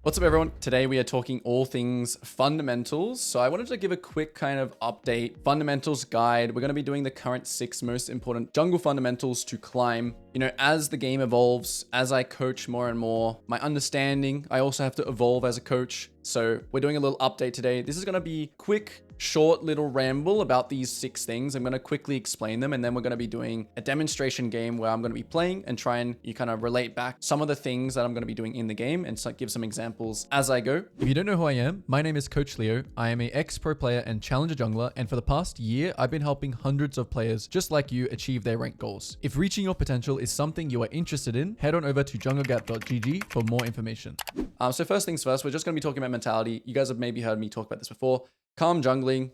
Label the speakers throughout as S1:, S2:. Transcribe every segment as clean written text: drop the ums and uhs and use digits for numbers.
S1: What's up everyone? Today we are talking all things fundamentals. So I wanted to give a quick kind of update, fundamentals guide. We're going to be doing the current 6 most important jungle fundamentals to climb. You know, as the game evolves, as I coach more and more, my understanding, I also have to evolve as a coach. So we're doing a little update today. This is going to be quick, short little ramble about these 6 things. I'm going to quickly explain them, and then we're going to be doing a demonstration game where I'm going to be playing and try and you kind of relate back some of the things that I'm going to be doing in the game and so give some examples as I go.
S2: If you don't know who I am, my name is Coach Leo. I am a ex-pro player and challenger jungler, and for the past year, I've been helping hundreds of players just like you achieve their rank goals. If reaching your potential is something you are interested in, head on over to jungleacad.gg for more information.
S1: So first things first, we're just going to be talking about mentality. You guys have maybe heard me talk about this before. Calm jungling.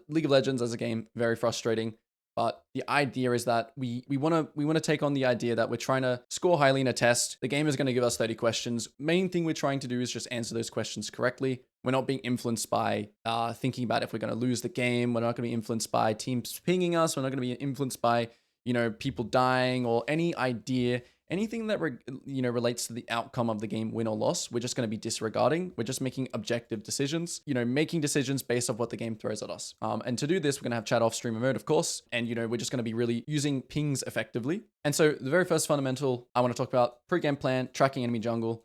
S1: League of Legends as a game, very frustrating. But the idea is that we want to take on the idea that we're trying to score highly in a test. The game is going to give us 30 questions. Main thing we're trying to do is just answer those questions correctly. We're not being influenced by thinking about if we're going to lose the game. We're not going to be influenced by teams pinging us. We're not going to be influenced by, you know, people dying or any idea. Anything that relates to the outcome of the game, win or loss, we're just going to be disregarding. We're just making objective decisions, making decisions based off what the game throws at us. And to do this, we're going to have chat off streamer mode, of course. And, we're just going to be really using pings effectively. And so the very first fundamental I want to talk about, pre-game plan, tracking enemy jungle.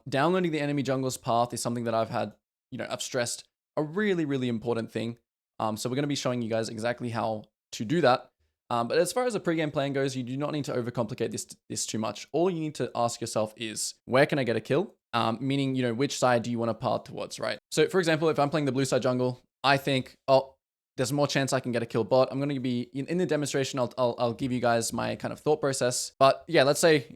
S1: Downloading the enemy jungle's path is something that I've stressed a really, really important thing. So we're going to be showing you guys exactly how to do that. But as far as a pre-game plan goes, you do not need to overcomplicate this too much. All you need to ask yourself is, where can I get a kill? Meaning, which side do you want to path towards, right? So for example, if I'm playing the blue side jungle, I think, there's more chance I can get a kill bot. I'm going to be, in the demonstration, I'll give you guys my kind of thought process. But yeah, let's say,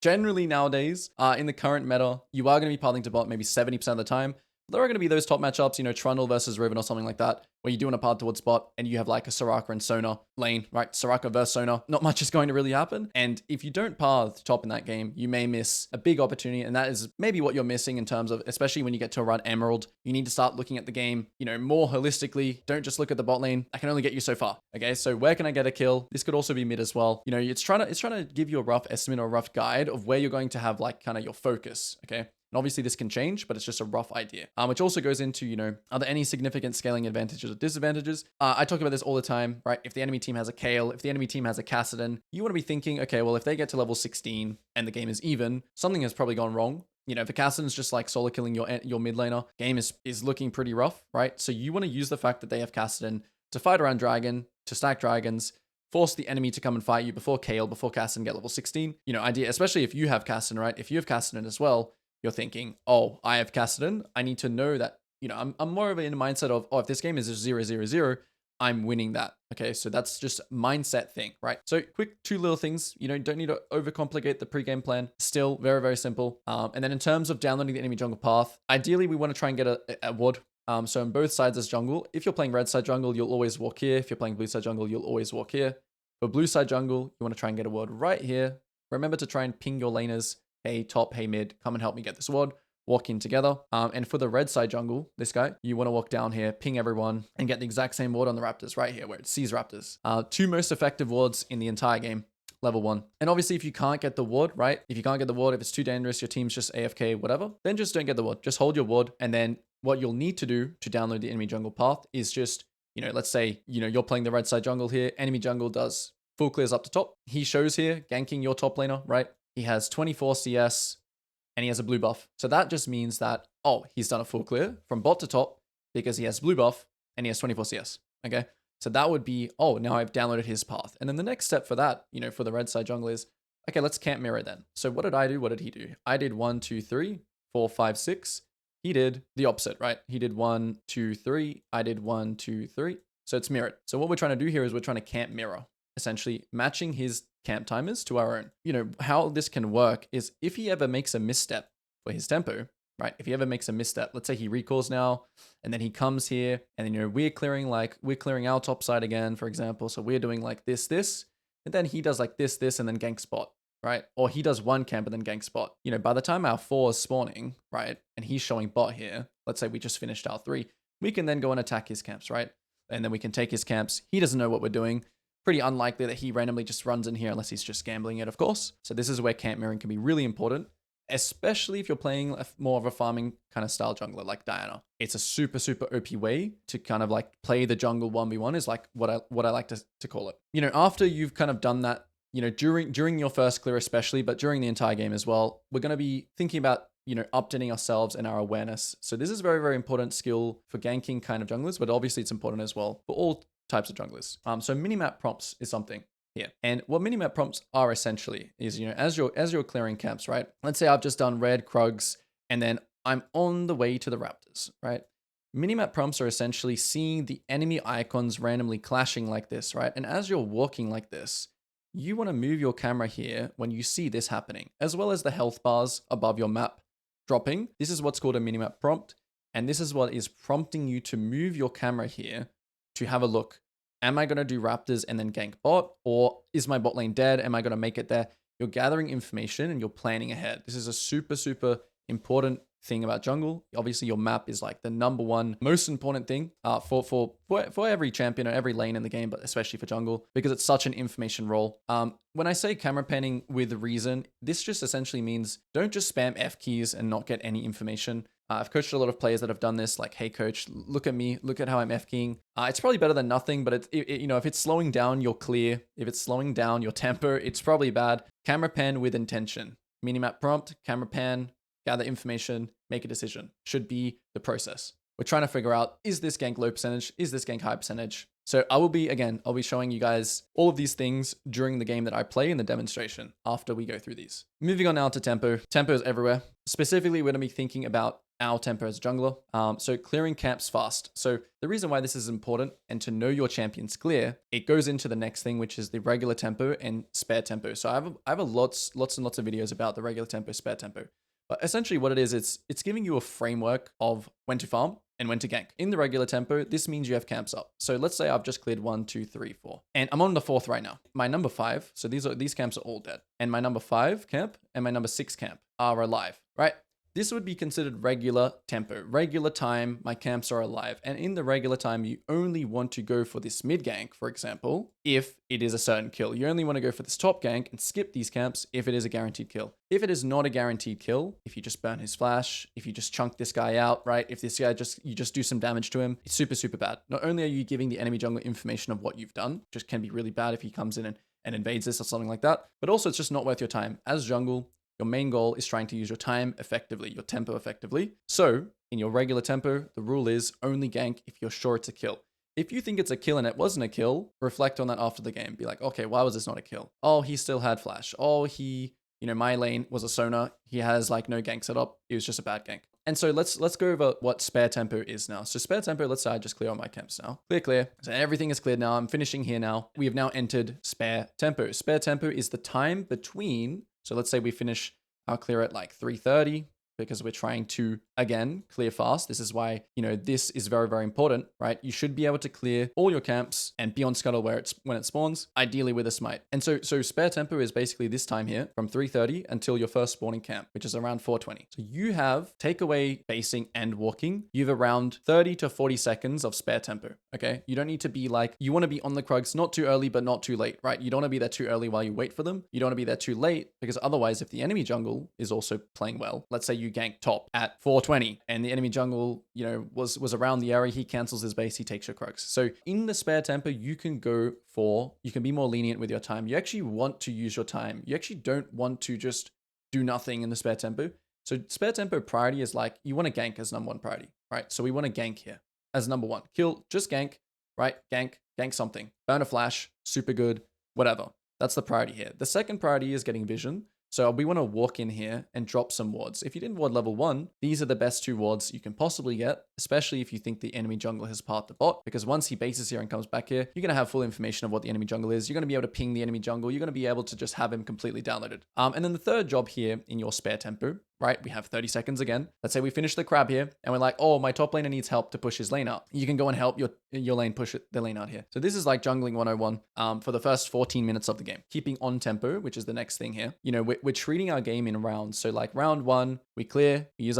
S1: generally nowadays, in the current meta, you are going to be pathing to bot maybe 70% of the time. There are going to be those top matchups, Trundle versus Riven or something like that, where you do want to path towards bot and you have like a Soraka and Sona lane, right? Soraka versus Sona, not much is going to really happen. And if you don't path top in that game, you may miss a big opportunity. And that is maybe what you're missing in terms of, especially when you get to around Emerald, you need to start looking at the game, more holistically. Don't just look at the bot lane. I can only get you so far. Okay, so where can I get a kill? This could also be mid as well. It's trying to give you a rough estimate or a rough guide of where you're going to have like kind of your focus. Okay. And obviously this can change, but it's just a rough idea, which also goes into, are there any significant scaling advantages or disadvantages? I talk about this all the time, right? If the enemy team has a Kayle, if the enemy team has a Kassadin, you want to be thinking, okay, well, if they get to level 16 and the game is even, something has probably gone wrong. If a Kassadin's just like solo killing your mid laner, game is looking pretty rough, right? So you want to use the fact that they have Kassadin to fight around dragon, to stack dragons, force the enemy to come and fight you before Kayle, before Kassadin get level 16. Idea, especially if you have Kassadin, right? If you have Kassadin as well, you're thinking, I have Kassadin. I need to know that, I'm more of in a mindset of, if this game is 0-0-0, I'm winning that. Okay, so that's just mindset thing, right? So quick 2 little things, don't need to overcomplicate the pre-game plan. Still very, very simple. And then in terms of downloading the enemy jungle path, ideally we want to try and get a ward. So on both sides as jungle, if you're playing red side jungle, you'll always walk here. If you're playing blue side jungle, you'll always walk here. For blue side jungle, you want to try and get a ward right here. Remember to try and ping your laners. Hey top, hey mid, come and help me get this ward. Walk in together. And for the red side jungle, this guy, you want to walk down here, ping everyone, and get the exact same ward on the Raptors right here where it sees Raptors. 2 most effective wards in the entire game, level 1. And obviously if you can't get the ward, right? If you can't get the ward, if it's too dangerous, your team's just AFK, whatever, then just don't get the ward. Just hold your ward. And then what you'll need to do to download the enemy jungle path is just, let's say, you're playing the red side jungle here. Enemy jungle does full clears up to top. He shows here, ganking your top laner, right? He has 24 CS and he has a blue buff. So that just means that, he's done a full clear from bot to top because he has blue buff and he has 24 CS. Okay. So that would be, now I've downloaded his path. And then the next step for that, for the red side jungle is, okay, let's camp mirror then. So what did I do? What did he do? I did 1, 2, 3, 4, 5, 6. He did the opposite, right? He did 1, 2, 3. I did 1, 2, 3. So it's mirrored. So what we're trying to do here is we're trying to camp mirror, essentially matching his camp timers to our own. How this can work is if he ever makes a misstep for his tempo, right? If he ever makes a misstep, let's say he recalls now, and then he comes here, and then, we're clearing our top side again, for example. So we're doing like this, and then he does like this, and then gank spot, right? Or he does one camp and then gank spot. By the time our 4 is spawning, right? And he's showing bot here, let's say we just finished our 3, we can then go and attack his camps, right? And then we can take his camps. He doesn't know what we're doing. Pretty unlikely that he randomly just runs in here unless he's just gambling it, of course. So this is where camp mirroring can be really important. especially if you're playing more of a farming kind of style jungler like Diana. It's a super, super OP way to kind of like play the jungle 1v1 is like what I like to call it. You know, after you've kind of done that, you know, during your first clear especially, but during the entire game as well, we're going to be thinking about, you know, updating ourselves and our awareness. So this is a very, very important skill for ganking kind of junglers, but obviously it's important as well for all types of junglers. So minimap prompts is something here. And what minimap prompts are essentially is, you know, as you're clearing camps, right? Let's say I've just done red, Krugs, and then I'm on the way to the Raptors, right? Minimap prompts are essentially seeing the enemy icons randomly clashing like this, right? And as you're walking like this, you want to move your camera here when you see this happening, as well as the health bars above your map dropping. This is what's called a minimap prompt. And this is what is prompting you to move your camera here to have a look. Am I going to do Raptors and then gank bot? Or is my bot lane dead? Am I going to make it there? You're gathering information and you're planning ahead. This is a super, super important thing about jungle. Obviously, your map is like the number one most important thing for every champion or every lane in the game, but especially for jungle, because it's such an information role. When I say camera panning with reason, this just essentially means don't just spam F keys and not get any information. I've coached a lot of players that have done this, like, hey coach, look at me, look at how I'm F-keying. It's probably better than nothing, but you know, if it's slowing down your clear, if it's slowing down your tempo, it's probably bad. Camera pan with intention. Minimap prompt, camera pan, gather information, make a decision. Should be the process. We're trying to figure out, is this gank low percentage? Is this gank high percentage? So I'll be showing you guys all of these things during the game that I play in the demonstration after we go through these. Moving on now to tempo. Tempo is everywhere. Specifically, we're going to be thinking about our tempo as jungler. So clearing camps fast. So the reason why this is important and to know your champion's clear, it goes into the next thing, which is the regular tempo and spare tempo. So I have lots and lots of videos about the regular tempo, spare tempo. But essentially what it is, it's giving you a framework of when to farm and when to gank. In the regular tempo, this means you have camps up. So let's say I've just cleared 1, 2, 3, 4. And I'm on the 4th right now. My number 5, so these camps are all dead. And my number 5 camp and my number 6 camp are alive, right? This would be considered regular tempo, regular time, my camps are alive. And in the regular time, you only want to go for this mid gank, for example, if it is a certain kill. You only want to go for this top gank and skip these camps if it is a guaranteed kill. If it is not a guaranteed kill, if you just burn his flash, if you just chunk this guy out, right? If this guy you just do some damage to him, it's super, super bad. Not only are you giving the enemy jungler information of what you've done, which can be really bad if he comes in and invades this or something like that, but also it's just not worth your time. As jungle, your main goal is trying to use your time effectively, your tempo effectively. So in your regular tempo, the rule is only gank if you're sure it's a kill. If you think it's a kill and it wasn't a kill, reflect on that after the game. Be like, okay, why was this not a kill? Oh, he still had flash. Oh, my lane was a Sona. He has like no gank setup. It was just a bad gank. And so let's go over what spare tempo is now. So spare tempo, let's say I just clear all my camps now. Clear. So everything is cleared now. I'm finishing here now. We have now entered spare tempo. Spare tempo is the time between, so let's say we finish our clear at like 3:30 because we're trying to, again, clear fast. This is why, this is very, very important, right? You should be able to clear all your camps and be on scuttle when it spawns, ideally with a smite. And so spare tempo is basically this time here from 3:30 until your first spawning camp, which is around 4:20. So you have, take away basing and walking, you have around 30 to 40 seconds of spare tempo, okay? You don't need to be like, you want to be on the Krugs, not too early, but not too late, right? You don't want to be there too early while you wait for them. You don't want to be there too late because otherwise, if the enemy jungle is also playing well, let's say you gank top at 4:20 and the enemy jungle, was around the area, he cancels his base, he takes your Krugs. So in the spare tempo, you can be more lenient with your time. You actually want to use your time. You actually don't want to just do nothing in the spare tempo. So spare tempo priority is like, you want to gank as number one priority, right? So we want to gank here as number one. Kill, just gank, right? Gank something. Burn a flash, super good, whatever. That's the priority here. The second priority is getting vision. So we want to walk in here and drop some wards. If you didn't ward level 1, these are the best 2 wards you can possibly get, especially if you think the enemy jungler has parked the bot, because once he bases here and comes back here, you're going to have full information of what the enemy jungle is. You're going to be able to ping the enemy jungle. You're going to be able to just have him completely downloaded. And then the third job here in your spare tempo, right? We have 30 seconds again. Let's say we finish the crab here and we're like, oh, my top laner needs help to push his lane out. You can go and help your lane push the lane out here. So this is like jungling 101 for the first 14 minutes of the game. Keeping on tempo, which is the next thing here. We're treating our game in rounds. So like round 1, we clear, we use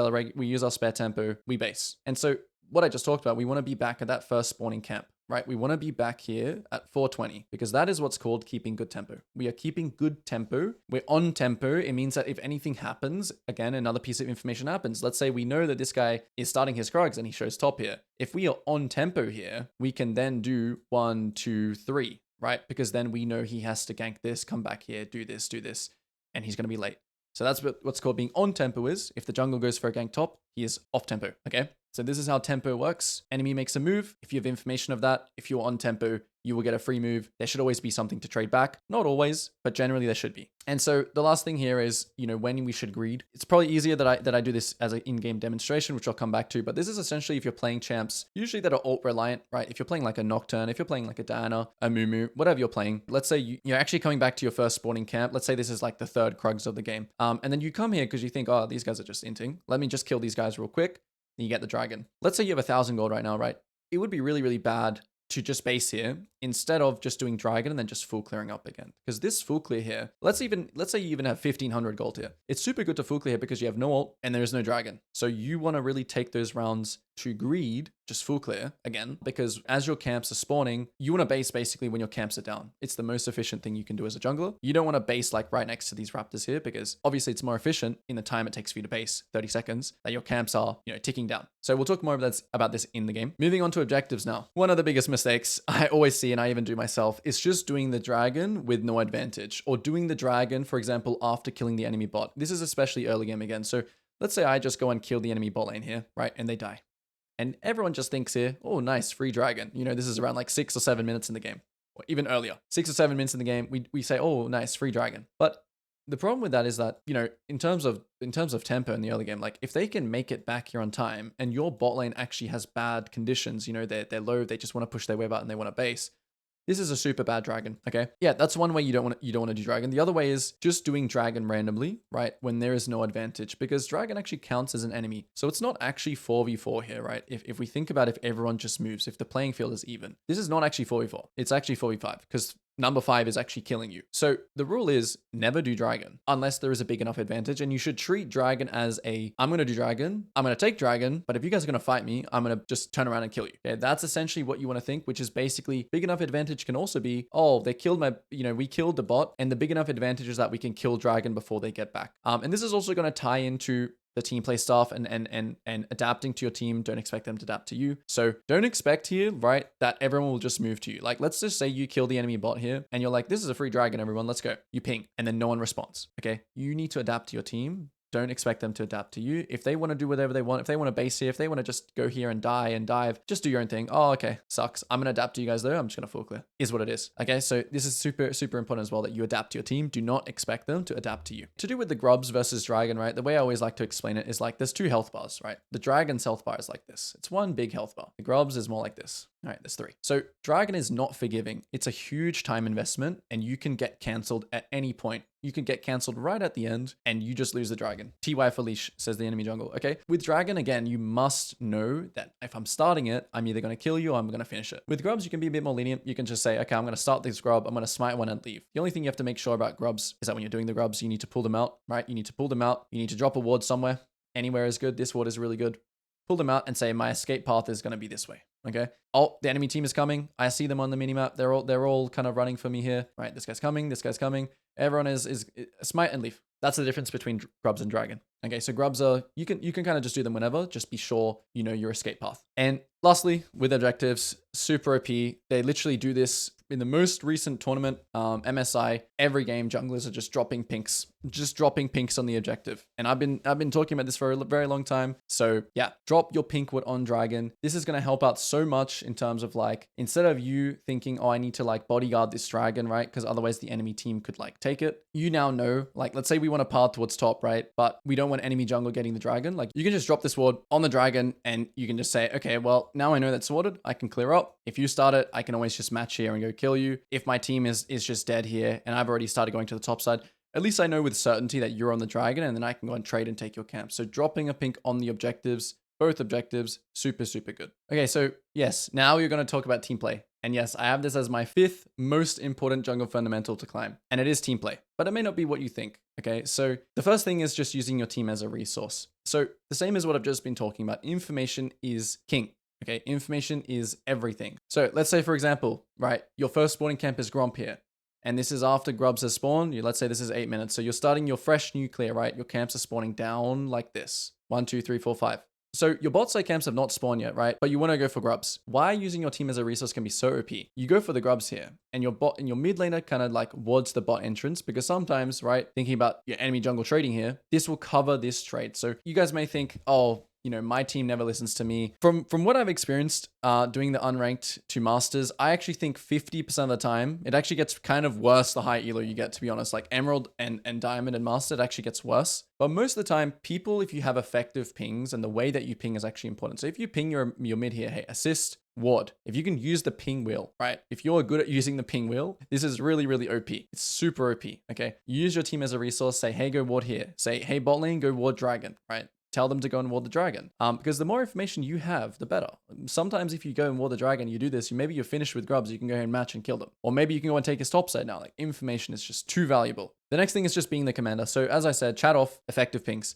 S1: our spare tempo, we base. And so what I just talked about, we want to be back at that first spawning camp. right? We want to be back here at 420 because that is what's called keeping good tempo. We are keeping good tempo. We're on tempo. It means that if anything happens, again, another piece of information happens. Let's say we know that this guy is starting his Krugs and he shows top here. If we are on tempo here, we can then do 1, 2, 3, right? Because then we know he has to gank this, come back here, do this, and he's going to be late. So that's what's called being on tempo is. If the jungle goes for a gank top, he is off tempo, okay? So this is how tempo works. Enemy makes a move. If you have information of that, if you're on tempo, you will get a free move. There should always be something to trade back. Not always, but generally there should be. And so the last thing here is, when we should greed. It's probably easier that I do this as an in-game demonstration, which I'll come back to. But this is essentially if you're playing champs, usually that are ult reliant, right? If you're playing like a Nocturne, if you're playing like a Diana, a Mumu, whatever you're playing. Let's say you're actually coming back to your first spawning camp. Let's say this is like the third Krugs of the game. And then you come here because you think, oh, these guys are just inting. Let me just kill these guys real quick. And you get the dragon. Let's say you have 1,000 gold right now, right? It would be really, really bad to just base here instead of just doing dragon and then just full clearing up again. Because this full clear here, let's say you even have 1,500 gold here. It's super good to full clear because you have no ult and there is no dragon. So you want to really take those rounds to greed, just full clear again, because as your camps are spawning, you want to base basically when your camps are down. It's the most efficient thing you can do as a jungler. You don't want to base like right next to these raptors here because obviously it's more efficient in the time it takes for you to base, 30 seconds, that your camps are, ticking down. So we'll talk more about this in the game. Moving on to objectives now. One of the biggest mistakes I always see, and I even do myself, is just doing the dragon with no advantage, or doing the dragon, for example, after killing the enemy bot. This is especially early game again. So let's say I just go and kill the enemy bot lane here, right? And they die. And everyone just thinks here, oh, nice, free dragon. This is around like 6 or 7 minutes in the game, or even earlier. 6 or 7 minutes in the game, we say, oh, nice, free dragon. But the problem with that is that, in terms of tempo in the early game, like if they can make it back here on time and your bot lane actually has bad conditions, they're low, they just want to push their wave out and they want to base. This is a super bad dragon, okay? Yeah, that's one way you don't want to do dragon. The other way is just doing dragon randomly, right? When there is no advantage, because dragon actually counts as an enemy. So it's not actually 4v4 here, right? If we think about if everyone just moves, if the playing field is even, this is not actually 4v4. It's actually 4v5 because number 5 is actually killing you. So the rule is never do dragon unless there is a big enough advantage. And you should treat dragon as I'm going to do dragon. I'm going to take dragon. But if you guys are going to fight me, I'm going to just turn around and kill you. Okay, that's essentially what you want to think, which is basically big enough advantage can also be, oh, they killed we killed the bot. And the big enough advantage is that we can kill dragon before they get back. And this is also going to tie into the team play stuff and adapting to your team. Don't expect them to adapt to you. So don't expect here, right, that everyone will just move to you. Like, let's just say you kill the enemy bot here and you're like, this is a free dragon, everyone, let's go. You ping and then no one responds. Okay. You need to adapt to your team. Don't expect them to adapt to you. If they want to do whatever they want, if they want to base here, if they want to just go here and die and dive, just do your own thing. Oh, okay. Sucks. I'm going to adapt to you guys though. I'm just going to full clear. Is what it is. Okay. So this is super, super important as well that you adapt to your team. Do not expect them to adapt to you. To do with the grubs versus dragon, right? The way I always like to explain it is like there's 2 health bars, right? The dragon's health bar is like this. It's one big health bar. The grubs is more like this. All right, there's 3. So dragon is not forgiving. It's a huge time investment and you can get canceled at any point. You can get canceled right at the end and you just lose the dragon. TY for leash, says the enemy jungle. Okay. With dragon, again, you must know that if I'm starting it, I'm either going to kill you or I'm going to finish it. With grubs, you can be a bit more lenient. You can just say, okay, I'm going to start this grub. I'm going to smite one and leave. The only thing you have to make sure about grubs is that when you're doing the grubs, you need to pull them out, right? You need to pull them out. You need to drop a ward somewhere. Anywhere is good. This ward is really good. Pull them out and say, my escape path is going to be this way. Okay. Oh, the enemy team is coming. I see them on the minimap. They're all kind of running for me here. Right. This guy's coming. This guy's coming. Everyone is smite and leave. That's the difference between grubs and dragon. Okay. So grubs are, you can kind of just do them whenever. Just be sure you know your escape path. And lastly, with objectives, super OP. They literally do this in the most recent tournament, MSI. Every game, junglers are just dropping pinks on the objective. And I've been talking about this for a very long time. So yeah, drop your pink wood on dragon. This is going to help out so much in terms of like, instead of you thinking, oh, I need to like bodyguard this dragon, right? Because otherwise the enemy team could like take it. You now know, like, let's say we want to path towards top, right? But we don't want enemy jungle getting the dragon. Like, you can just drop this ward on the dragon and you can just say, okay, well, now I know that's sorted. I can clear up. If you start it, I can always just match here and go kill you. If my team is just dead here and I've already started going to the top side, at least I know with certainty that you're on the dragon and then I can go and trade and take your camp. So dropping a pink on the objectives, both objectives, super, super good. Okay, so yes, now we're going to talk about team play. And yes, I have this as my 5th most important jungle fundamental to climb. And it is team play, but it may not be what you think. Okay, so the first thing is just using your team as a resource. So the same as what I've just been talking about, information is king. Okay, information is everything. So let's say, for example, right, your first spawning camp is Gromp here. And this is after grubs has spawned. Let's say this is 8 minutes. So you're starting your fresh nuclear, right? Your camps are spawning down like this. 1, 2, 3, 4, 5. So your bot side camps have not spawned yet, right? But you want to go for grubs. Why using your team as a resource can be so OP. You go for the grubs here, and your bot and your mid laner kind of like wards the bot entrance, because sometimes, right, thinking about your enemy jungle trading here, this will cover this trade. So you guys may think, oh, my team never listens to me. From what I've experienced doing the unranked to masters, I actually think 50% of the time, it actually gets kind of worse the higher elo you get, to be honest. Like emerald and diamond and master, it actually gets worse. But most of the time, people, if you have effective pings, and the way that you ping is actually important. So if you ping your mid here, hey, assist, ward. If you can use the ping wheel, right? If you're good at using the ping wheel, this is really, really OP. It's super OP, okay? Use your team as a resource. Say, hey, go ward here. Say, hey, bot lane, go ward dragon, right? Tell them to go and ward the dragon. Because the more information you have, the better. Sometimes if you go and ward the dragon, you do this, maybe you're finished with grubs, you can go ahead and match and kill them. Or maybe you can go and take his top side now. Like, information is just too valuable. The next thing is just being the commander. So as I said, chat off effective pings.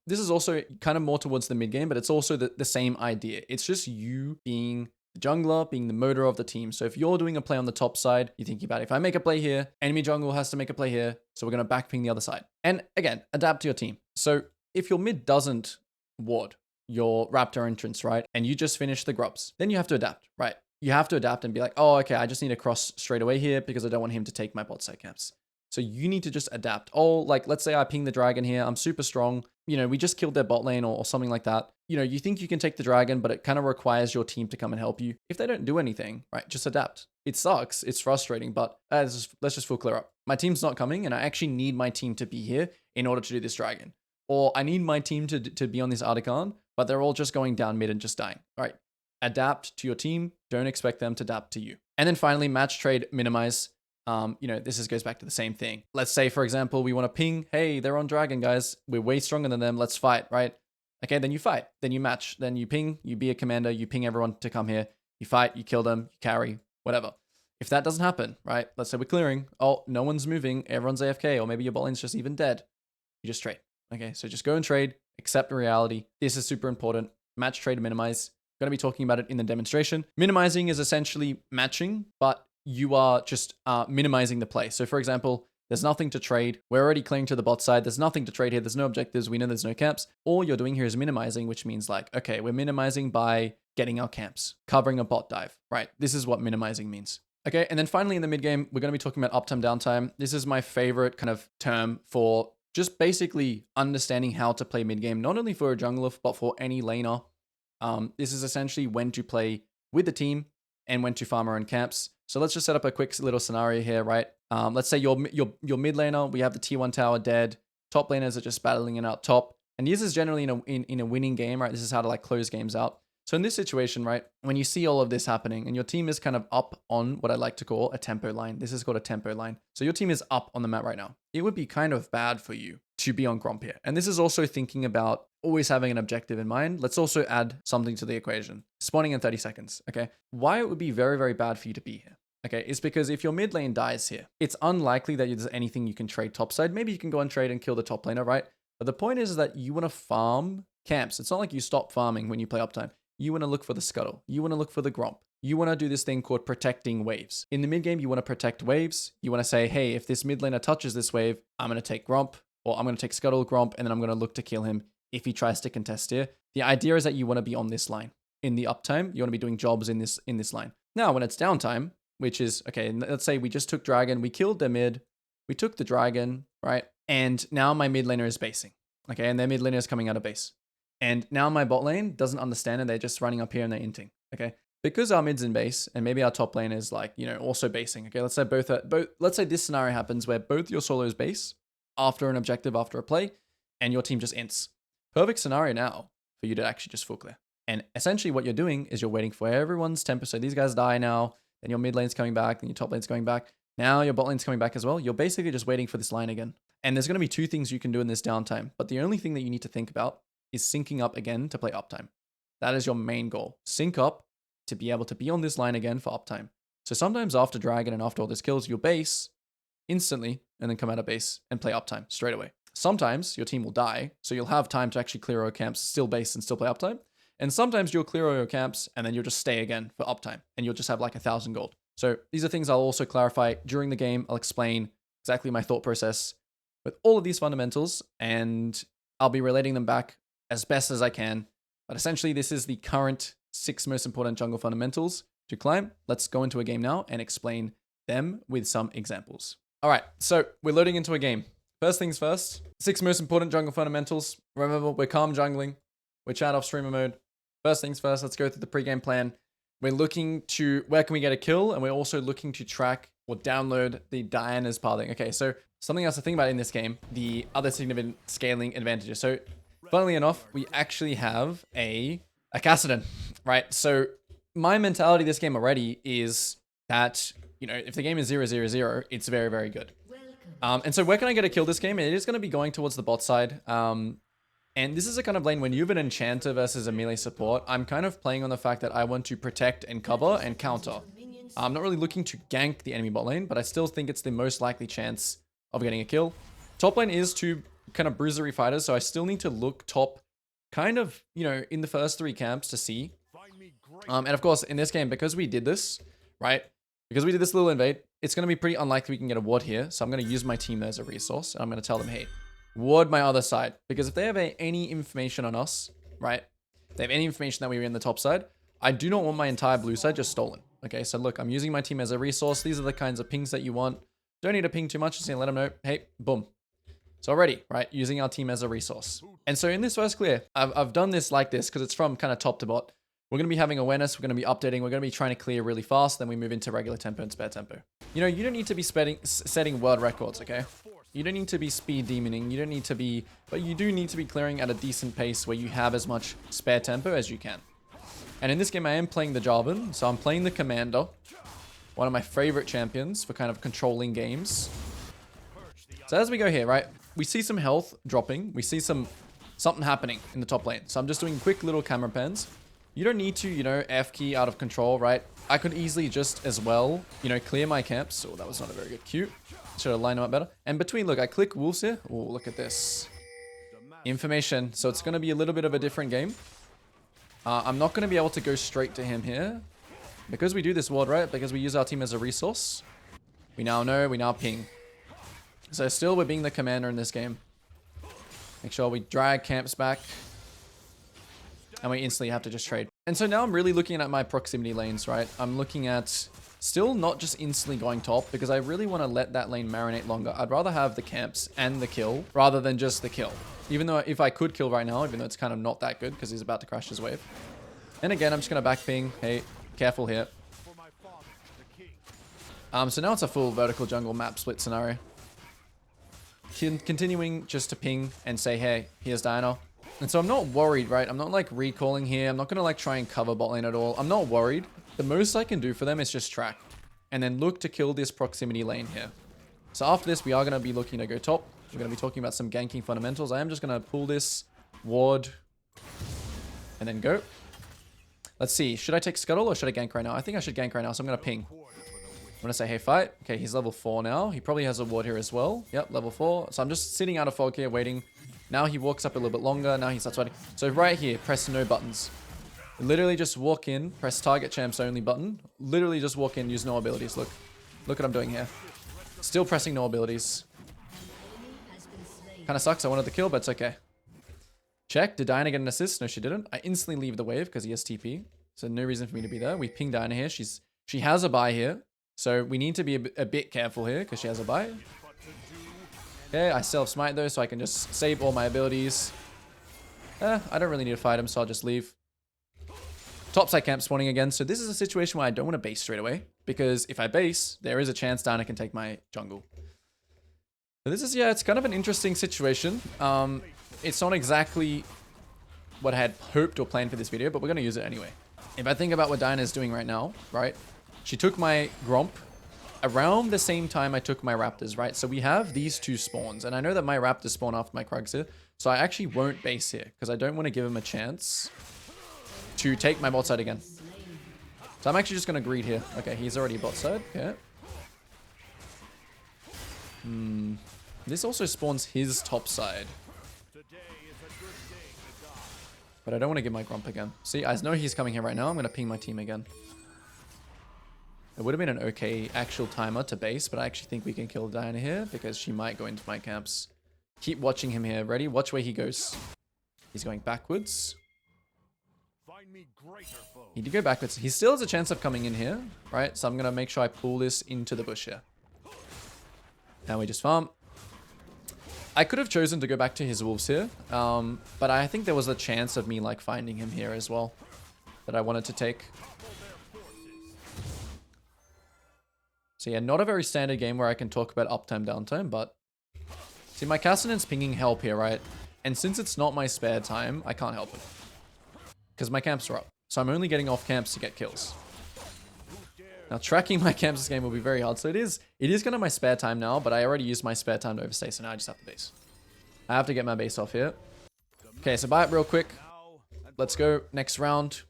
S1: This is also kind of more towards the mid game, but it's also the same idea. It's just you being the jungler, being the motor of the team. So if you're doing a play on the top side, you're thinking about, if I make a play here, enemy jungle has to make a play here, so we're going to backping the other side. And again, adapt to your team. So if your mid doesn't ward your raptor entrance, right, and you just finish the grubs, then you have to adapt, right? You have to adapt and be like, oh, okay, I just need to cross straight away here because I don't want him to take my bot side camps. So you need to just adapt. Oh, like, let's say I ping the dragon here. I'm super strong. We just killed their bot lane or something like that. You think you can take the dragon, but it kind of requires your team to come and help you. If they don't do anything, right, just adapt. It sucks. It's frustrating, but let's just full clear up. My team's not coming, and I actually need my team to be here in order to do this dragon. Or I need my team to be on this Artican, but they're all just going down mid and just dying. All right, adapt to your team. Don't expect them to adapt to you. And then finally, match trade, minimize. This goes back to the same thing. Let's say, for example, we want to ping, hey, they're on dragon, guys. We're way stronger than them. Let's fight, right? Okay, then you fight. Then you match. Then you ping, you be a commander, you ping everyone to come here. You fight, you kill them, you carry, whatever. If that doesn't happen, right? Let's say we're clearing. Oh, no one's moving. Everyone's AFK, or maybe your bot lane's just even dead. You just trade. Okay, so just go and trade, accept reality. This is super important. Match, trade, minimize. I'm going to be talking about it in the demonstration. Minimizing is essentially matching, but you are just minimizing the play. So for example, there's nothing to trade. We're already clearing to the bot side. There's nothing to trade here. There's no objectives. We know there's no camps. All you're doing here is minimizing, which means like, okay, we're minimizing by getting our camps, covering a bot dive, right? This is what minimizing means. Okay, and then finally in the mid game, we're going to be talking about uptime, downtime. This is my favorite kind of term for just basically understanding how to play mid game, not only for a jungler, but for any laner. This is essentially when to play with the team and when to farm our own camps. So let's just set up a quick little scenario here, right? Let's say your mid laner, we have the T1 tower dead. Top laners are just battling it out top. And this is generally in a winning game, right? This is how to like close games out. So in this situation, right, when you see all of this happening and your team is kind of up on what I like to call a tempo line. This is called a tempo line. So your team is up on the map right now. It would be kind of bad for you to be on Gromp here. And this is also thinking about always having an objective in mind. Let's also add something to the equation. Spawning in 30 seconds, okay? Why it would be very, very bad for you to be here, okay, is because if your mid lane dies here, it's unlikely that there's anything you can trade topside. Maybe you can go and trade and kill the top laner, right? But the point is that you want to farm camps. It's not like you stop farming when you play uptime. You want to look for the scuttle. You want to look for the gromp. You want to do this thing called protecting waves. In the mid game, you want to protect waves. You want to say, hey, if this mid laner touches this wave, I'm going to take gromp, or I'm going to take scuttle, gromp, and then I'm going to look to kill him if he tries to contest here. The idea is that you want to be on this line. In the uptime, you want to be doing jobs in this line. Now, when it's downtime, which is, okay, let's say we just took dragon, we killed their mid, we took the dragon, right? And now my mid laner is basing, okay? And their mid laner is coming out of base. And now my bot lane doesn't understand and they're just running up here and they're inting, okay? Because our mid's in base and maybe our top lane is like, also basing, okay? Let's say let's say this scenario happens where both your solos base after an objective, after a play, and your team just ints. Perfect scenario now for you to actually just full clear. And essentially what you're doing is you're waiting for everyone's tempo. So these guys die now, then your mid lane's coming back, then your top lane's coming back. Now your bot lane's coming back as well. You're basically just waiting for this line again. And there's going to be two things you can do in this downtime. But the only thing that you need to think about is syncing up again to play uptime. That is your main goal. Sync up to be able to be on this line again for uptime. So sometimes after dragon and after all this kills, you'll base instantly and then come out of base and play uptime straight away. Sometimes your team will die, so you'll have time to actually clear our camps, still base and still play uptime. And sometimes you'll clear all your camps and then you'll just stay again for uptime and you'll just have like 1,000 gold. So these are things I'll also clarify during the game. I'll explain exactly my thought process with all of these fundamentals and I'll be relating them back as best as I can. But essentially, this is the current 6 most important jungle fundamentals to climb. Let's go into a game now and explain them with some examples. All right, so we're loading into a game. First things first, 6 most important jungle fundamentals. Remember, we're calm jungling. We're chat off streamer mode. First things first, let's go through the pre-game plan. We're looking to where can we get a kill, and we're also looking to track or download the Diana's pathing. Okay, so something else to think about in this game, the other significant scaling advantages. So funnily enough, we actually have a Cassidy, right? So my mentality this game already is that, you know, if the game is 0-0-0, it's very, very good. And so where can I get a kill this game? It is going to be going towards the bot side. And this is a kind of lane when you have an enchanter versus a melee support. I'm kind of playing on the fact that I want to protect and cover and counter. I'm not really looking to gank the enemy bot lane, but I still think it's the most likely chance of getting a kill. Top lane is 2 kind of bruisery fighters, so I still need to look top kind of, you know, in the first 3 camps to see. And of course, in this game, because we did this, right? Because we did this little invade, it's going to be pretty unlikely we can get a ward here. So I'm going to use my team there as a resource. And I'm going to tell them, hey, ward my other side. Because if they have any information on us, right? If they have any information that we were in the top side, I do not want my entire blue side just stolen. Okay, so look, I'm using my team as a resource. These are the kinds of pings that you want. Don't need to ping too much. Just need to let them know, hey, boom. So already, right, using our team as a resource. And so in this first clear, I've done this like this because it's from kind of top to bot. We're going to be having awareness. We're going to be updating. We're going to be trying to clear really fast. Then we move into regular tempo and spare tempo. You know, you don't need to be setting world records, okay? You don't need to be speed demoning. You don't need to be, but you do need to be clearing at a decent pace where you have as much spare tempo as you can. And in this game, I am playing the Jarvan. So I'm playing the Commander, one of my favorite champions for kind of controlling games. So as we go here, right, we see some health dropping. We see something happening in the top lane. So I'm just doing quick little camera pans. You don't need to, you know, F key out of control, right? I could easily just as well, you know, clear my camps. Oh, that was not a very good cue. Should have lined them up better. And between, look, I click wolves here. Oh, look at this. Information. So it's going to be a little bit of a different game. I'm not going to be able to go straight to him here. Because we do this ward, right? Because we use our team as a resource. We now know, we now ping. So still, we're being the commander in this game. Make sure we drag camps back. And we instantly have to just trade. And so now I'm really looking at my proximity lanes, right? I'm looking at still not just instantly going top because I really want to let that lane marinate longer. I'd rather have the camps and the kill rather than just the kill. Even though if I could kill right now, even though it's kind of not that good because he's about to crash his wave. And again, I'm just going to back ping. Hey, careful here. So now it's a full vertical jungle map split scenario. Continuing just to ping and say, hey, here's Diana. And so I'm not worried, right? I'm not like recalling here. I'm not going to like try and cover bot lane at all. I'm not worried. The most I can do for them is just track and then look to kill this proximity lane here. So after this, we are going to be looking to go top. We're going to be talking about some ganking fundamentals. I am just going to pull this ward and then go. Let's see. Should I take scuttle or should I gank right now? I think I should gank right now. So I'm going to ping. I'm going to say, hey, fight. Okay, he's level 4 now. He probably has a ward here as well. Yep, level 4. So I'm just sitting out of fog here waiting. Now he walks up a little bit longer. Now he starts fighting. So right here, press no buttons. Literally just walk in, press target champs only button. Literally just walk in, use no abilities. Look what I'm doing here. Still pressing no abilities. Kind of sucks. I wanted the kill, but it's okay. Check. Did Diana get an assist? No, she didn't. I instantly leave the wave because he has TP. So no reason for me to be there. We ping Diana here. She has a buy here. So we need to be a bit careful here because she has a buy. Okay, I self-smite though, so I can just save all my abilities. I don't really need to fight him, so I'll just leave. Topside camp spawning again. So this is a situation where I don't want to base straight away. Because if I base, there is a chance Diana can take my jungle. So this is, yeah, it's kind of an interesting situation. It's not exactly what I had hoped or planned for this video, but we're going to use it anyway. If I think about what Diana is doing right now, right? She took my Gromp around the same time I took my Raptors, right? So we have these 2 spawns. And I know that my Raptors spawn after my Krugs here. So I actually won't base here because I don't want to give him a chance to take my bot side again. So I'm actually just going to greed here. Okay, he's already bot side. Okay. This also spawns his top side. But I don't want to give my Grump again. See, I know he's coming here right now. I'm going to ping my team again. It would have been an okay actual timer to base, but I actually think we can kill Diana here because she might go into my camps. Keep watching him here. Ready? Watch where he goes. He's going backwards. He did go backwards. He still has a chance of coming in here, right? So I'm going to make sure I pull this into the bush here. Now we just farm. I could have chosen to go back to his wolves here, but I think there was a chance of me like finding him here as well that I wanted to take. So yeah, not a very standard game where I can talk about uptime, downtime, but see, my Cassinon's pinging help here, right? And since it's not my spare time, I can't help it because my camps are up. So I'm only getting off camps to get kills. Now tracking my camps this game will be very hard. So it is kind of my spare time now, but I already used my spare time to overstay. So now I just have to base. I have to get my base off here. Okay, so buy it real quick. Let's go next round.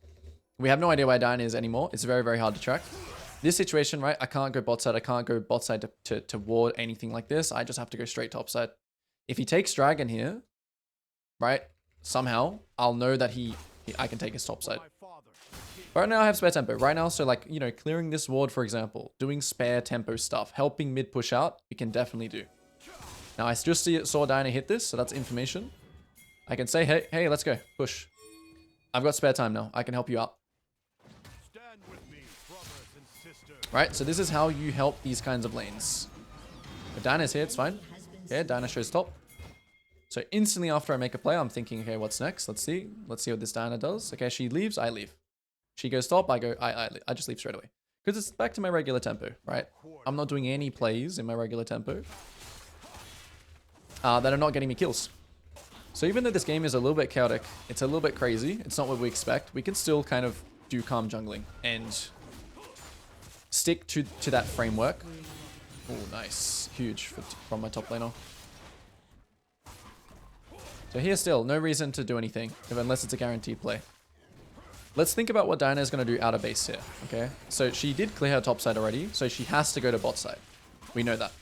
S1: We have no idea where Diana is anymore. It's very, very hard to track. This situation, right? I can't go bot side. I can't go bot side to ward anything like this. I just have to go straight top side. If he takes dragon here, right? Somehow I'll know that I can take his top side. Right now I have spare tempo. Right now, so like, you know, clearing this ward, for example, doing spare tempo stuff, helping mid push out, you can definitely do. Now I just saw Diana hit this, so that's information. I can say, hey, let's go, push. I've got spare time now. I can help you out. Right, so this is how you help these kinds of lanes. If Diana's here, it's fine. Okay, Diana shows top. So instantly after I make a play, I'm thinking, okay, what's next? Let's see what this Diana does. Okay, she leaves, I leave. She goes top, I go, I just leave straight away. Because it's back to my regular tempo, right? I'm not doing any plays in my regular tempo that are not getting me kills. So even though this game is a little bit chaotic, it's a little bit crazy, it's not what we expect, we can still kind of do calm jungling and stick to that framework. Oh, nice. Huge from my top laner. So here still, no reason to do anything, unless it's a guaranteed play. Let's think about what Diana is going to do out of base here, okay? So she did clear her top side already, so she has to go to bot side. We know that.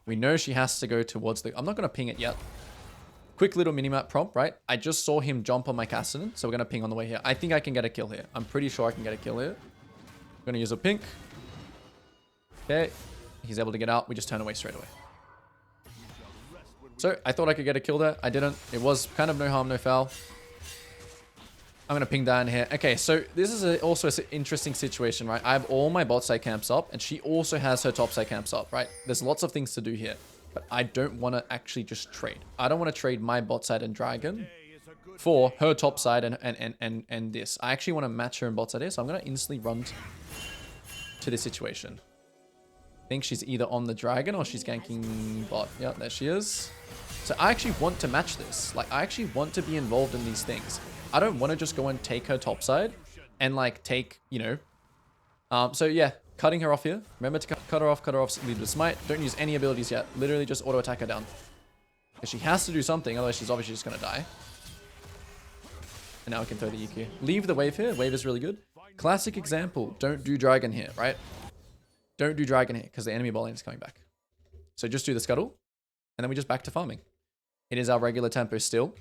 S1: We know she has to go towards the... I'm not going to ping it yet. Quick little minimap prompt, right? I just saw him jump on my Cassidy, so we're going to ping on the way here. I think I can get a kill here. I'm pretty sure I can get a kill here. I'm going to use a pink. Okay. He's able to get out. We just turn away straight away. So I thought I could get a kill there. I didn't. It was kind of no harm, no foul. I'm going to ping Diana here. Okay, so this is also an interesting situation, right? I have all my bot side camps up, and she also has her top side camps up, right? There's lots of things to do here, but I don't want to actually just trade. I don't want to trade my bot side and dragon for her top side and this. I actually want to match her in bot side here, so I'm going to instantly run to this situation. I think she's either on the dragon or she's ganking bot. Yeah, there she is. So I actually want to match this. Like, I actually want to be involved in these things. I don't want to just go and take her top side and like take, you know. So yeah, cutting her off here. Remember to cut her off, lead with smite. Don't use any abilities yet. Literally just auto attack her down. Because she has to do something, otherwise she's obviously just going to die. And now we can throw the EQ. Leave the wave here. Wave is really good. Classic example. Don't do dragon here, right? Don't do dragon here because the enemy bot lane is coming back. So just do the scuttle. And then we just back to farming. It is our regular tempo still.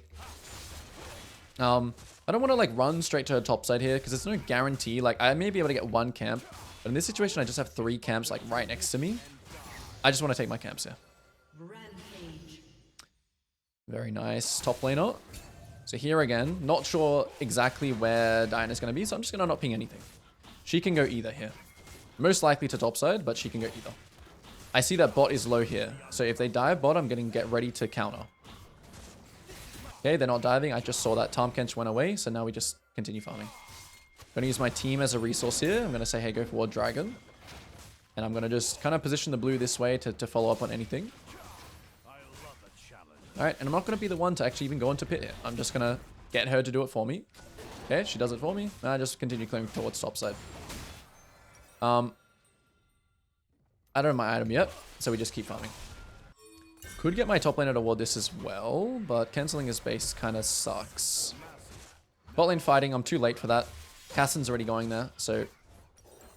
S1: I don't want to like run straight to her top side here because there's no guarantee. Like I may be able to get one camp, but in this situation I just have 3 camps like right next to me. I just want to take my camps here. Rampage. Very nice top laner. So here again, not sure exactly where Diana's going to be, so I'm just going to not ping anything. She can go either here. Most likely to top side, but she can go either. I see that bot is low here, so if they dive bot, I'm going to get ready to counter. Okay, they're not diving. I just saw that Tahm Kench went away, so now we just continue farming. I'm going to use my team as a resource here. I'm going to say, hey, go for Ward Dragon. And I'm going to just kind of position the blue this way to follow up on anything. Alright, and I'm not going to be the one to actually even go into pit here. I'm just going to get her to do it for me. Okay, she does it for me. And I just continue clearing towards top side. I don't have my item yet, so we just keep farming. Could get my top laner to ward this as well, but cancelling his base kind of sucks. Bot lane fighting, I'm too late for that. Cassin's already going there, so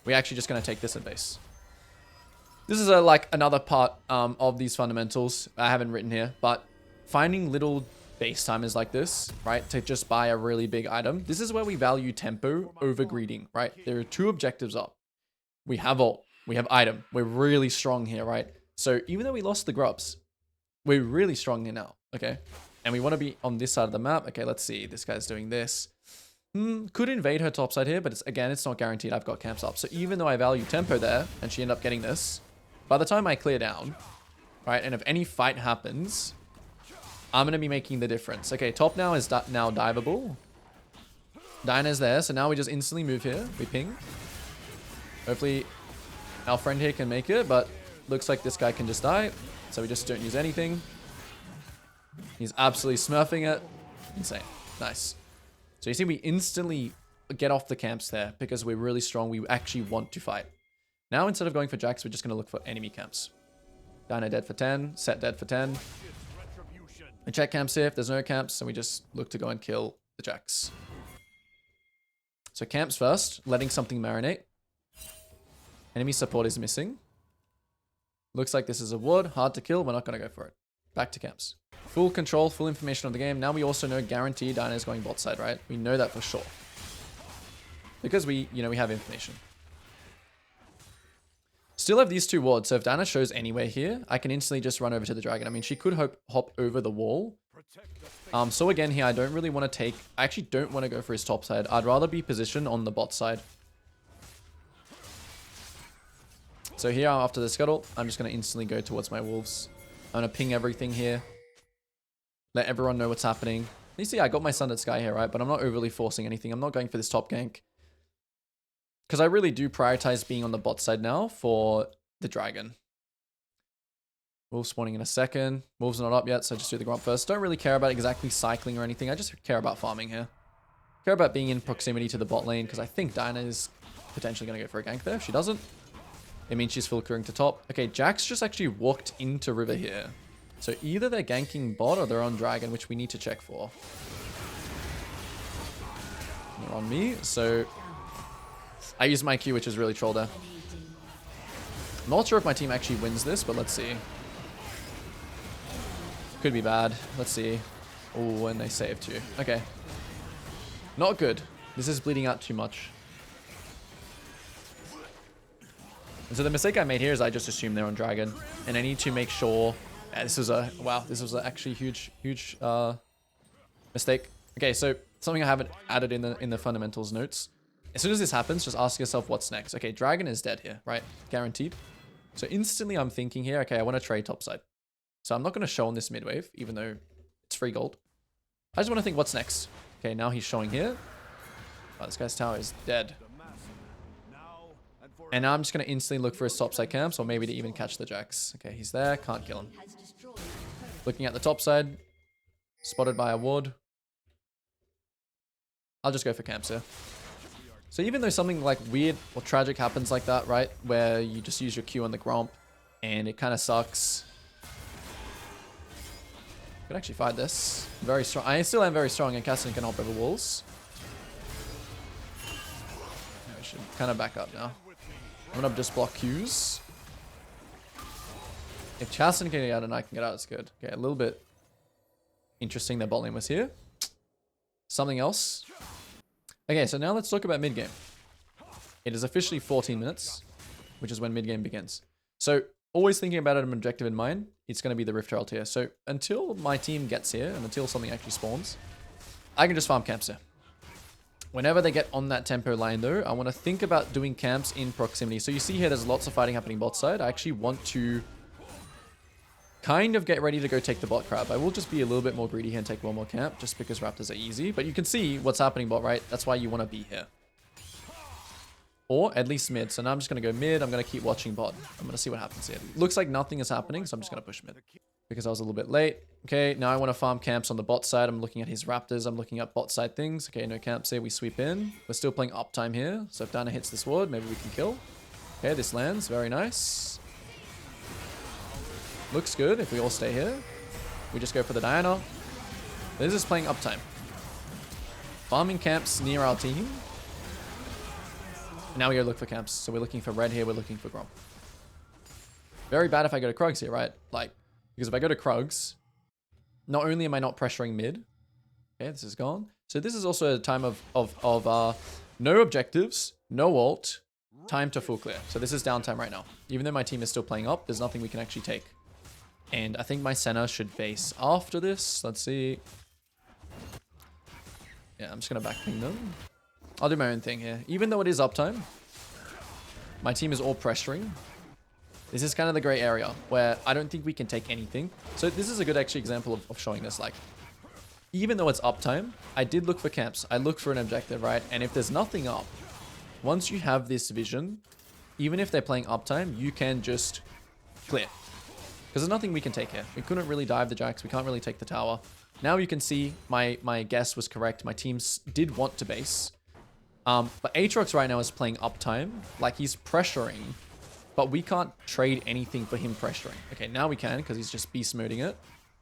S1: we're actually just going to take this at base. This is like another part of these fundamentals I haven't written here, but finding little base time is like this, right? To just buy a really big item. This is where we value tempo over greeting, right? There are two objectives up. We have ult, we have item. We're really strong here, right? So even though we lost the grubs, we're really strong here now, okay? And we want to be on this side of the map. Okay, let's see. This guy's doing this. Could invade her top side here, but it's not guaranteed. I've got camps up. So even though I value tempo there, and she ended up getting this, by the time I clear down, right, and if any fight happens, I'm going to be making the difference. Okay, top now is now diveable. Dinah's there, so now we just instantly move here. We ping. Hopefully our friend here can make it, but looks like this guy can just die. So we just don't use anything. He's absolutely smurfing it. Insane. Nice. So you see we instantly get off the camps there because we're really strong. We actually want to fight. Now instead of going for jacks, we're just going to look for enemy camps. Dinah dead for 10. Set dead for 10. We check camps here. If there's no camps, then we just look to go and kill the jacks. So camps first. Letting something marinate. Enemy support is missing. Looks like this is a wood. Hard to kill. We're not going to go for it. Back to camps. Full control, full information on the game. Now we also know guaranteed Dinah is going bot side, right? We know that for sure. Because we have information. Still have these two wards, so if Dinah shows anywhere here, I can instantly just run over to the dragon. I mean, she could hop over the wall. So again here, I don't really want to take... I actually don't want to go for his top side. I'd rather be positioned on the bot side. So here, after the scuttle, I'm just going to instantly go towards my wolves. I'm going to ping everything here. Let everyone know what's happening. You see, I got my Sundered Sky here, right? But I'm not overly forcing anything. I'm not going for this top gank. Because I really do prioritize being on the bot side now for the dragon. Wolves spawning in a second. Wolves not up yet, so just do the grump first. Don't really care about exactly cycling or anything. I just care about farming here. Care about being in proximity to the bot lane, because I think Dinah is potentially going to go for a gank there. If she doesn't, it means she's full clearing to top. Okay, Jax just actually walked into river here. So either they're ganking bot or they're on dragon, which we need to check for. They're on me, so I used my Q, which is really troll there. I'm not sure if my team actually wins this, but let's see. Could be bad. Let's see. Oh, and they saved too. Okay. Not good. This is bleeding out too much. And so the mistake I made here is I just assumed they're on dragon. And I need to make sure... Yeah, this was a... Wow, this was actually huge mistake. Okay, so something I haven't added in the fundamentals notes. As soon as this happens, just ask yourself what's next. Okay, dragon is dead here, right? Guaranteed. So instantly I'm thinking here, okay, I want to trade topside. So I'm not going to show on this mid wave, even though it's free gold. I just want to think what's next. Okay, now he's showing here. Oh, this guy's tower is dead. And now I'm just going to instantly look for his topside camps, or maybe to even catch the jacks. Okay, he's there. Can't kill him. Looking at the top side. Spotted by a ward. I'll just go for camps here. So even though something like weird or tragic happens like that, right? Where you just use your Q on the gromp and it kind of sucks. Could actually fight this. Very strong. I still am very strong and Cassian can hop over walls. I should kind of back up now. I'm going to just block Qs. If Cassian can get out and I can get out, it's good. Okay, a little bit interesting that bot lane was here. Something else. Okay, so now let's talk about mid game. It is officially 14 minutes, which is when mid game begins. So always thinking about an objective in mind, it's going to be the Rift Herald here. So until my team gets here and until something actually spawns, I can just farm camps here. Whenever they get on that tempo line though, I want to think about doing camps in proximity. So you see here, there's lots of fighting happening bot side. I actually want to kind of get ready to go take the bot crab. I will just be a little bit more greedy here and take one more camp just because Raptors are easy. But you can see what's happening bot, right? That's why you want to be here. Or at least mid. So now I'm just going to go mid. I'm going to keep watching bot. I'm going to see what happens here. Looks like nothing is happening, so I'm just going to push mid. Because I was a little bit late. Okay, now I want to farm camps on the bot side. I'm looking at his Raptors. I'm looking at bot side things. Okay, no camps here. We sweep in. We're still playing Uptime here. So if Dana hits this ward, maybe we can kill. Okay, this lands. Very nice. Looks good if we all stay here. We just go for the Diana. This is playing Uptime. Farming camps near our team. And now we go look for camps. So we're looking for red here. We're looking for Grom. Very bad if I go to Krugs here, right? Like, because if I go to Krugs, Not only am I not pressuring mid, okay, this is gone. So this is also a time of no objectives, no ult, time to full clear. So this is downtime right now. Even though my team is still playing up, there's nothing we can actually take. And I think my center should base after this. Let's see. Yeah, I'm just going to backping them. I'll do my own thing here. Even though it is uptime, my team is all pressuring. This is kind of the gray area where I don't think we can take anything. So this is a good actually example of showing this. Like, even though it's uptime, I did look for camps. I looked for an objective, right? And if there's nothing up, once you have this vision, even if they're playing uptime, you can just clear. Because there's nothing we can take here. We couldn't really dive the Jax. We can't really take the tower. Now you can see my guess was correct. My team did want to base. But Aatrox right now is playing uptime. Like, he's pressuring. But we can't trade anything for him pressuring. Okay, now we can because he's just beast moding it.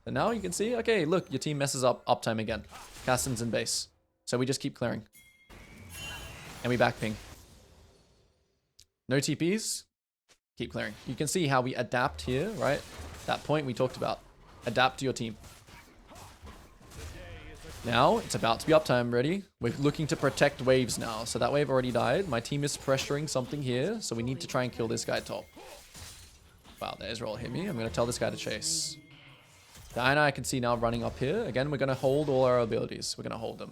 S1: And now you can see, okay, look, your team messes up uptime again. Caston's in base. So we just keep clearing. And we back ping. No TPs. Keep clearing. You can see how we adapt here, right? That point we talked about. Adapt to your team. Now, it's about to be uptime ready. We're looking to protect waves now. So that wave already died. My team is pressuring something here. So we need to try and kill this guy top. Wow, there's roll hit me. I'm going to tell this guy to chase. Diana I can see now running up here. Again, we're going to hold all our abilities. We're going to hold them.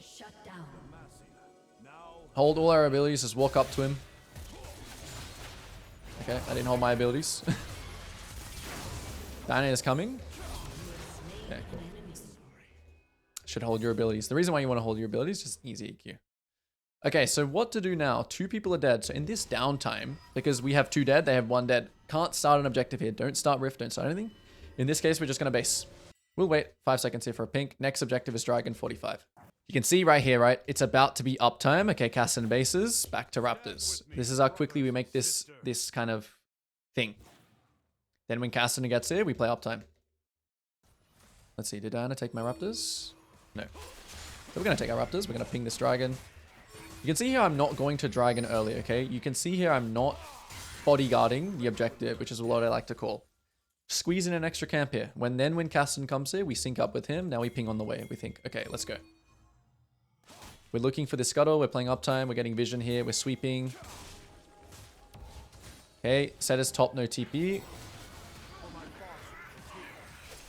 S1: Hold all our abilities. Just walk up to him. Okay, I didn't hold my abilities. Diana is coming. Okay, cool. Should hold your abilities. The reason why you want to hold your abilities is just easy EQ. Okay, so what to do now? 2 people are dead. So in this downtime, because we have 2 dead, they have 1 dead. Can't start an objective here. Don't start Rift, don't start anything. In this case, we're just going to base. We'll wait 5 seconds here for a pink. Next objective is Dragon 45. You can see right here, right? It's about to be uptime. Okay, Caston bases. Back to Raptors. This is how quickly we make this kind of thing. Then when Caston gets here, we play uptime. Let's see. Did Diana take my Raptors? No. So we're going to take our Raptors. We're going to ping this Dragon. You can see here I'm not going to Dragon early, okay? You can see here I'm not bodyguarding the objective, which is what I like to call. Squeeze in an extra camp here. When Caston comes here, we sync up with him. Now we ping on the way. We think, okay, let's go. We're looking for the scuttle. We're playing uptime. We're getting vision here. We're sweeping. Okay, set as top, no TP.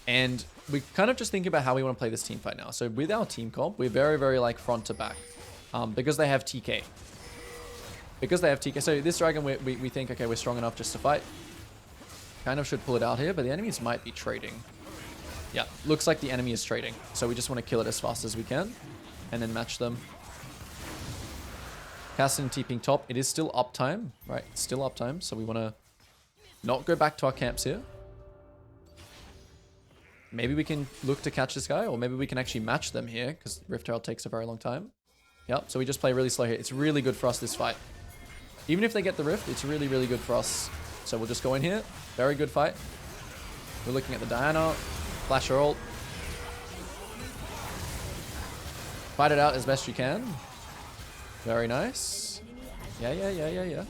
S1: And we kind of just think about how we want to play this team fight now. So with our team comp, we're very, very like front to back. Because they have TK. Because they have TK. So this Dragon, we think, okay, we're strong enough just to fight. Kind of should pull it out here, but the enemies might be trading. Yeah, looks like the enemy is trading. So we just want to kill it as fast as we can. And then match them. Caston TPing top. It is still uptime, right? It's still uptime. So we want to not go back to our camps here. Maybe we can look to catch this guy, or maybe we can actually match them here, because Rift Herald takes a very long time. Yep, so we just play really slow here. It's really good for us, this fight. Even if they get the Rift, it's really, really good for us. So we'll just go in here. Very good fight. We're looking at the Diana. Flash her ult. Fight it out as best you can. Very nice. Yeah.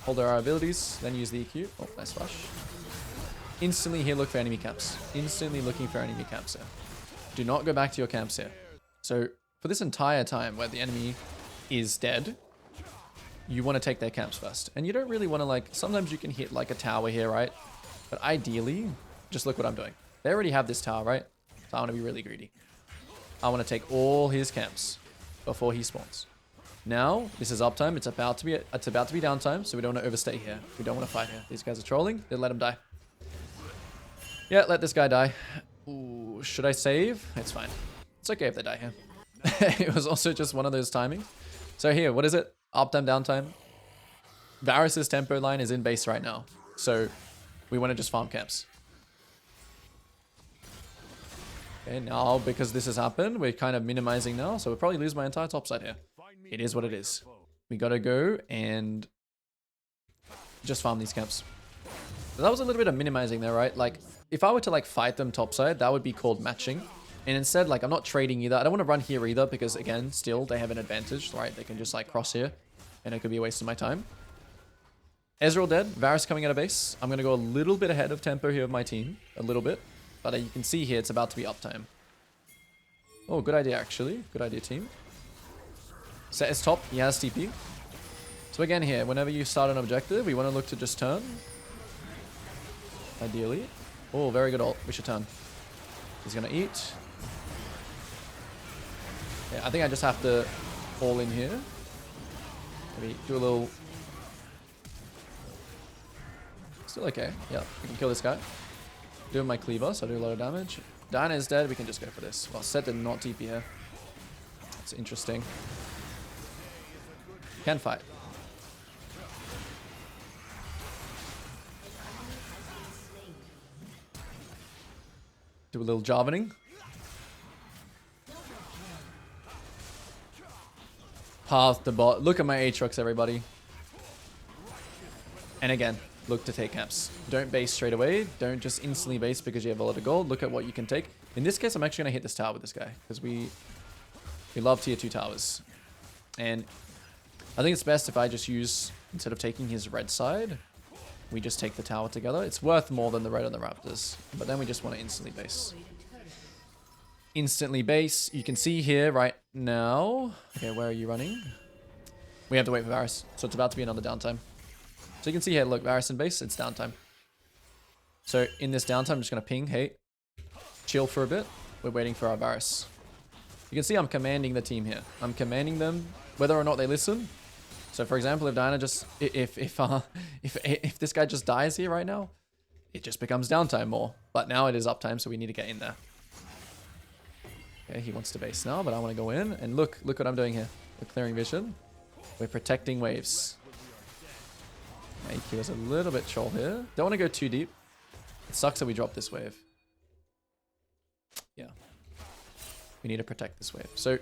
S1: Hold our abilities, then use the EQ. Oh, nice flash. Instantly here, look for enemy camps. Instantly looking for enemy camps here. Do not go back to your camps here. So for this entire time where the enemy is dead, you want to take their camps first. And you don't really want to like, sometimes you can hit like a tower here, right? But ideally, just look what I'm doing. They already have this tower, right? So I want to be really greedy. I want to take all his camps before he spawns. Now, this is uptime. It's about to be downtime, so we don't want to overstay here. We don't want to fight here. These guys are trolling. Then let them die. Yeah, let this guy die. Ooh, should I save? It's fine. It's okay if they die here. It was also just one of those timings. So here, what is it? Uptime, downtime. Varus's tempo line is in base right now. So we want to just farm camps. Okay, now because this has happened, we're kind of minimizing now. So we'll probably lose my entire top side here. It is what it is. We got to go and just farm these camps. So that was a little bit of minimizing there, right? Like, if I were to like fight them topside, that would be called matching. And instead, like, I'm not trading either. I don't want to run here either because, again, still, they have an advantage, right? They can just, like, cross here. And it could be a waste of my time. Ezreal dead. Varus coming out of base. I'm going to go a little bit ahead of tempo here of my team. A little bit. But you can see here, it's about to be uptime. Oh, good idea, actually. Good idea, team. Set is top. He has TP. So again here, whenever you start an objective, we want to look to just turn. Ideally. Oh, very good ult. We should turn. He's going to eat. Yeah, I think I just have to all in here. Maybe do a little... Still okay. Yeah, we can kill this guy. Doing my cleaver, so I do a lot of damage. Diana is dead. We can just go for this. Well, Set did not TP here. That's interesting. Can fight. Do a little jarvening. Path the bot. Look at my Aatrox, everybody. And again, look to take camps. Don't base straight away. Don't just instantly base because you have a lot of gold. Look at what you can take. In this case, I'm actually going to hit this tower with this guy because we love tier 2 towers. And I think it's best if I just use, instead of taking his red side, we just take the tower together. It's worth more than the red on the Raptors. But then we just want to instantly base. Instantly base. You can see here right now. Okay, where are you running? We have to wait for Varus. So it's about to be another downtime. So you can see here, look, Varus in base, it's downtime. So in this downtime, I'm just going to ping, hey, chill for a bit. We're waiting for our Varus. You can see I'm commanding the team here. I'm commanding them, whether or not they listen. So for example, if Diana just, if this guy just dies here right now, it just becomes downtime more. But now it is uptime, so we need to get in there. Okay, he wants to base now, but I want to go in. And look what I'm doing here. We're clearing vision. We're protecting waves. AQ is a little bit troll here. Don't want to go too deep. It sucks that we dropped this wave. Yeah. We need to protect this wave. So,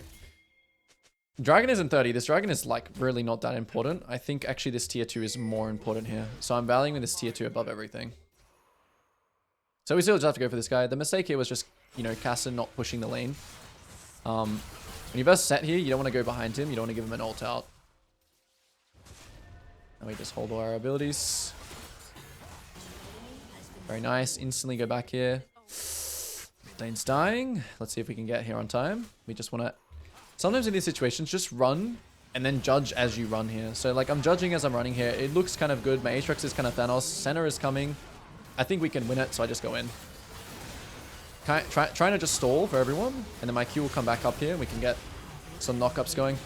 S1: Dragon isn't 30. This Dragon is like really not that important. I think actually this tier 2 is more important here. So I'm valuing this tier 2 above everything. So we still just have to go for this guy. The mistake here was just, you know, Casson not pushing the lane. When you first set here, you don't want to go behind him. You don't want to give him an ult out. And we just hold all our abilities. Very nice. Instantly go back here. Dane's dying. Let's see if we can get here on time. We just want to... Sometimes in these situations, just run and then judge as you run here. So like I'm judging as I'm running here. It looks kind of good. My Aatrox is kind of Thanos. Center is coming. I think we can win it, so I just go in. Trying to just stall for everyone. And then my Q will come back up here. And we can get some knockups going.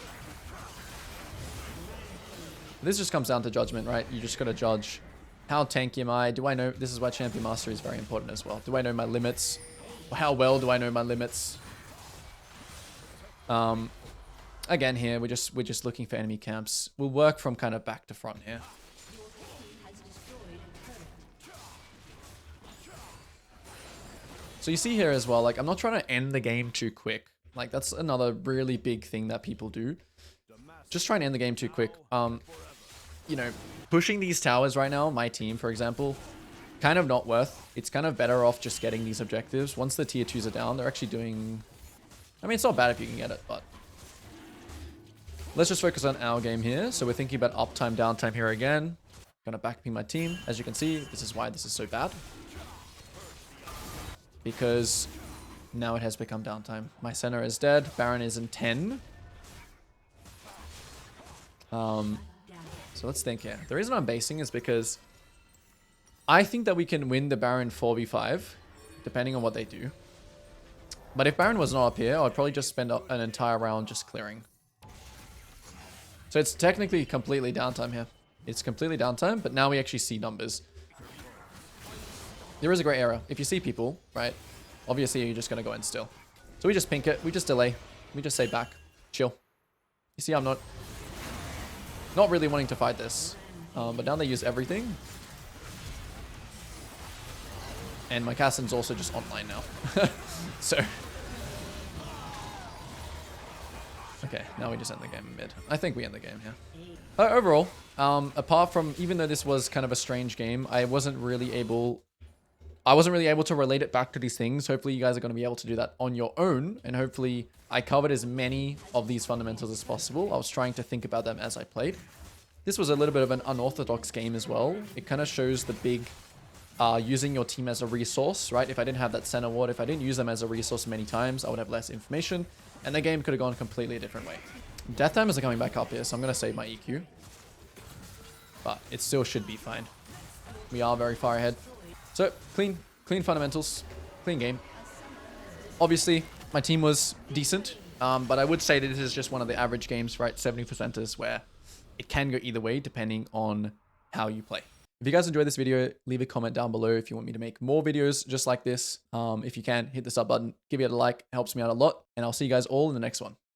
S1: This just comes down to judgment, right? You just got to judge how tanky am I? Do I know? This is why Champion Mastery is very important as well. Do I know my limits? How well do I know my limits? Again here, we're just looking for enemy camps. We'll work from kind of back to front here. So you see here as well, like I'm not trying to end the game too quick. Like that's another really big thing that people do. Just trying to end the game too quick. You know, pushing these towers right now, my team, for example, kind of not worth. It's kind of better off just getting these objectives. Once the tier 2s are down, they're actually doing... I mean, it's not bad if you can get it, but... Let's just focus on our game here. So we're thinking about uptime, downtime here again. Gonna backping my team. As you can see, this is why this is so bad. Because now it has become downtime. My center is dead. Baron is in 10. So let's think here. The reason I'm basing is because I think that we can win the Baron 4v5, depending on what they do. But if Baron was not up here, I'd probably just spend an entire round just clearing. So it's technically completely downtime here. It's completely downtime, but now we actually see numbers. There is a great error. If you see people, right, obviously you're just going to go in still. So we just pink it. We just delay. We just say back. Chill. You see, I'm not really wanting to fight this. But now they use everything. And my Cassin's also just online now. So. Okay, now we just end the game in mid. I think we end the game here. Overall, apart from, even though this was kind of a strange game, I wasn't really able to relate it back to these things. Hopefully you guys are going to be able to do that on your own. And hopefully I covered as many of these fundamentals as possible. I was trying to think about them as I played. This was a little bit of an unorthodox game as well. It kind of shows the big using your team as a resource, right? If I didn't have that center ward, if I didn't use them as a resource many times, I would have less information, and the game could have gone completely a different way. Death timers are coming back up here, so I'm going to save my EQ. But it still should be fine. We are very far ahead. So, clean fundamentals, clean game. Obviously, my team was decent, but I would say that this is just one of the average games, right? 70%ers where it can go either way depending on how you play. If you guys enjoyed this video, leave a comment down below if you want me to make more videos just like this. If you can, hit the sub button, give it a like, it helps me out a lot, and I'll see you guys all in the next one.